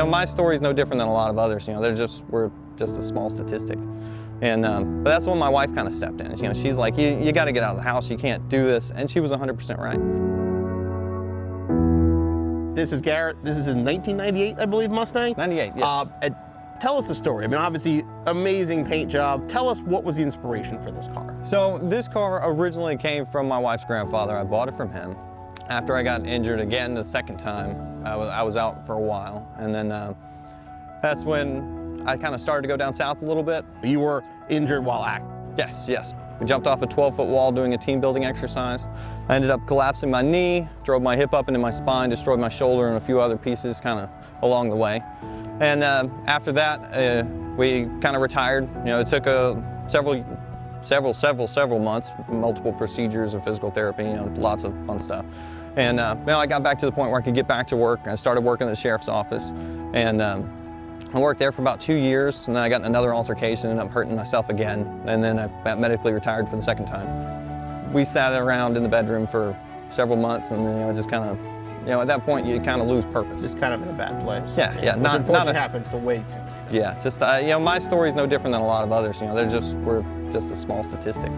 my story is no different than a lot of others. We're just a small statistic. And but that's when my wife kind of stepped in. She's like, you got to get out of the house. You can't do this. And she was 100% right. This is Garrett. This is his 1998, I believe, Mustang. 98, yes. Tell us the story. I mean, obviously, amazing paint job. Tell us what was the inspiration for this car. So this car originally came from my wife's grandfather. I bought it from him. After I got injured again the second time, I was out for a while. And then that's when I kind of started to go down south a little bit. You were injured while acting? Yes. We jumped off a 12-foot wall doing a team building exercise. I ended up collapsing my knee, drove my hip up into my spine, destroyed my shoulder and a few other pieces kind of along the way. And after that, we kind of retired. It took several months, multiple procedures of physical therapy, lots of fun stuff. And I got back to the point where I could get back to work. I started working at the sheriff's office, and I worked there for about 2 years, and then I got in another altercation, ended up hurting myself again, and then I got medically retired for the second time. We sat around in the bedroom for several months, and then just kind of, at that point you kind of lose purpose. Just kind of in a bad place. Yeah. Unfortunately happens to way too. Yeah, just my story is no different than a lot of others. We're just a small statistic.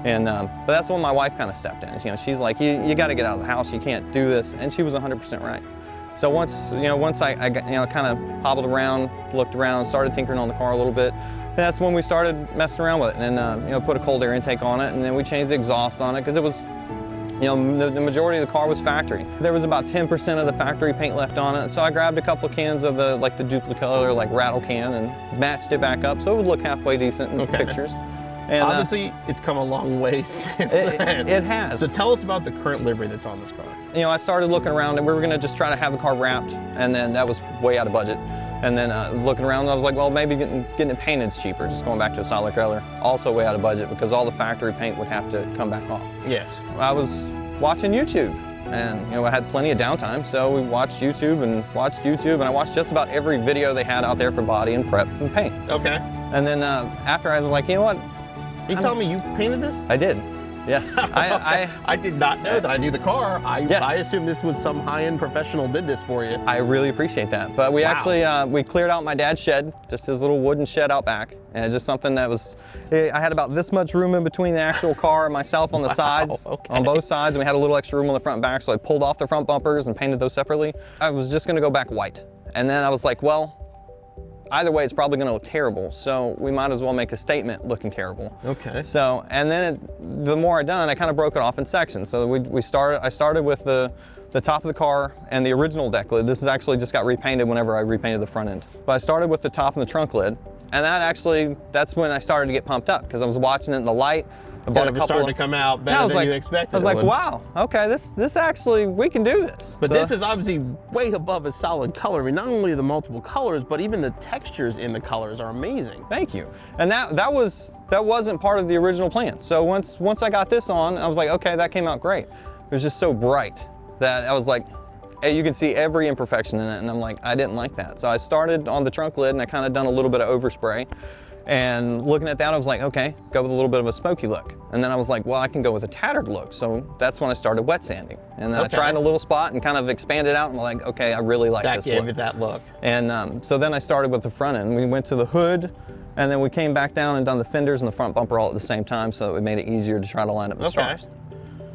And but that's when my wife kind of stepped in. She's like, you got to get out of the house. You can't do this, and she was 100% right. So once I got, kind of hobbled around, looked around, started tinkering on the car a little bit, and that's when we started messing around with it, and put a cold air intake on it, and then we changed the exhaust on it because it was, the majority of the car was factory. There was about 10% of the factory paint left on it, so I grabbed a couple of cans of the Duplicolor rattle can and matched it back up so it would look halfway decent in pictures. And obviously, it's come a long way since then. It has. So tell us about the current livery that's on this car. I started looking around, and we were going to just try to have the car wrapped, and then that was way out of budget. And then looking around, I was like, well, maybe getting it painted is cheaper, just going back to a solid color. Also way out of budget because all the factory paint would have to come back off. Yes. I was watching YouTube, and I had plenty of downtime, so we watched YouTube, and I watched just about every video they had out there for body and prep and paint. Okay. And then after I was like, you know what? You tell me you painted this? I did. Yes. I did not know that. I knew the car. Yes. I assumed this was some high-end professional did this for you. I really appreciate that. But we actually, we cleared out my dad's shed, just his little wooden shed out back. And it's just something that was, I had about this much room in between the actual car and myself on the sides, on both sides. And we had a little extra room on the front and back, so I pulled off the front bumpers and painted those separately. I was just gonna go back white. And then I was like, well, either way, it's probably going to look terrible, so we might as well make a statement looking terrible. Okay. So, and then the more I done, I kind of broke it off in sections. So I started with the top of the car and the original deck lid. This is actually just got repainted whenever I repainted the front end. But I started with the top and the trunk lid, and that's when I started to get pumped up because I was watching it in the light. I bought a couple started to come out better than you expected. I was like, wow, okay, this actually, we can do this. But this is obviously way above a solid color. I mean, not only the multiple colors, but even the textures in the colors are amazing. Thank you. And that wasn't part of the original plan. So once I got this on, I was like, okay, that came out great. It was just so bright that I was like, hey, you can see every imperfection in it, and I'm like, I didn't like that. So I started on the trunk lid, and I kind of done a little bit of overspray. And looking at that, I was like, okay, go with a little bit of a smoky look. And then I was like, well, I can go with a tattered look. So that's when I started wet sanding. And then I tried a little spot and kind of expanded out and I'm like, okay, I really like this look. That gave it that look. And so then I started with the front end. We went to the hood, and then we came back down and done the fenders and the front bumper all at the same time, so it made it easier to try to line up the stars.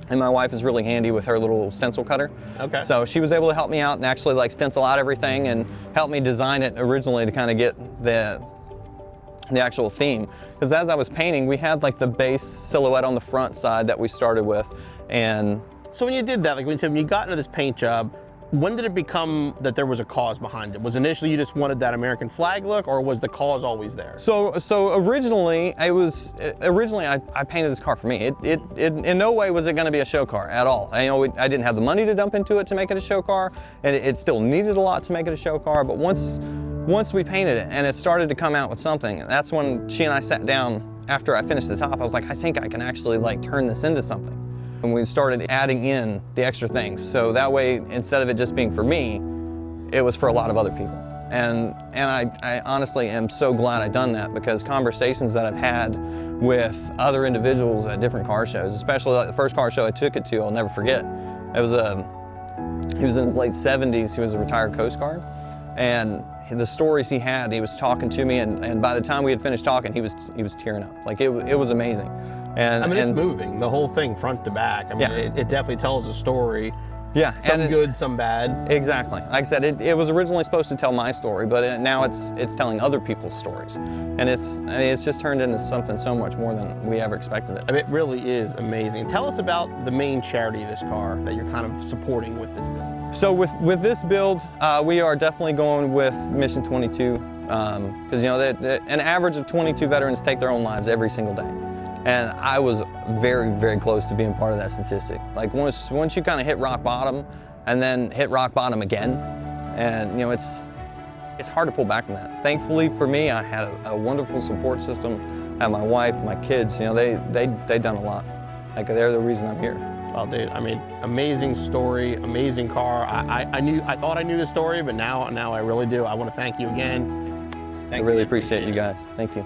And my wife is really handy with her little stencil cutter. Okay. So she was able to help me out and actually stencil out everything and help me design it originally to kind of get the actual theme. Because as I was painting, we had the base silhouette on the front side that we started with. And so when you did that, when you got into this paint job, when did it become that there was a cause behind it? Was initially you just wanted that American flag look, or was the cause always there? So originally I painted this car for me. It in no way was it going to be a show car at all. I didn't have the money to dump into it to make it a show car, and it still needed a lot to make it a show car. But once we painted it and it started to come out with something, that's when she and I sat down after I finished the top. I was like, I think I can actually turn this into something. And we started adding in the extra things. So that way, instead of it just being for me, it was for a lot of other people. And I honestly am so glad I've done that, because conversations that I've had with other individuals at different car shows, especially the first car show I took it to, I'll never forget. It was he was in his late 70s, he was a retired Coast Guard. And the stories he had, he was talking to me, and by the time we had finished talking, he was tearing up. Like it was amazing. And I mean, it's moving, the whole thing front to back. I mean, Yeah. it definitely tells a story. Yeah, Some and good, some bad. Exactly. Like I said, it was originally supposed to tell my story, but now it's telling other people's stories, and it's just turned into something so much more than we ever expected it. I mean, it really is amazing. Tell us about the main charity of this car that you're kind of supporting with this build. So with this build, we are definitely going with Mission 22, because you know an average of 22 veterans take their own lives every single day, and I was very, very close to being part of that statistic. Like once you kind of hit rock bottom, and then hit rock bottom again, and you know it's hard to pull back from that. Thankfully for me, I had a wonderful support system. I had my wife, my kids. You know they done a lot. Like they're the reason I'm here. Oh, dude, I mean, amazing story, amazing car. I thought I knew the story, but now I really do. I want to thank you again. I really appreciate you guys. Thank you.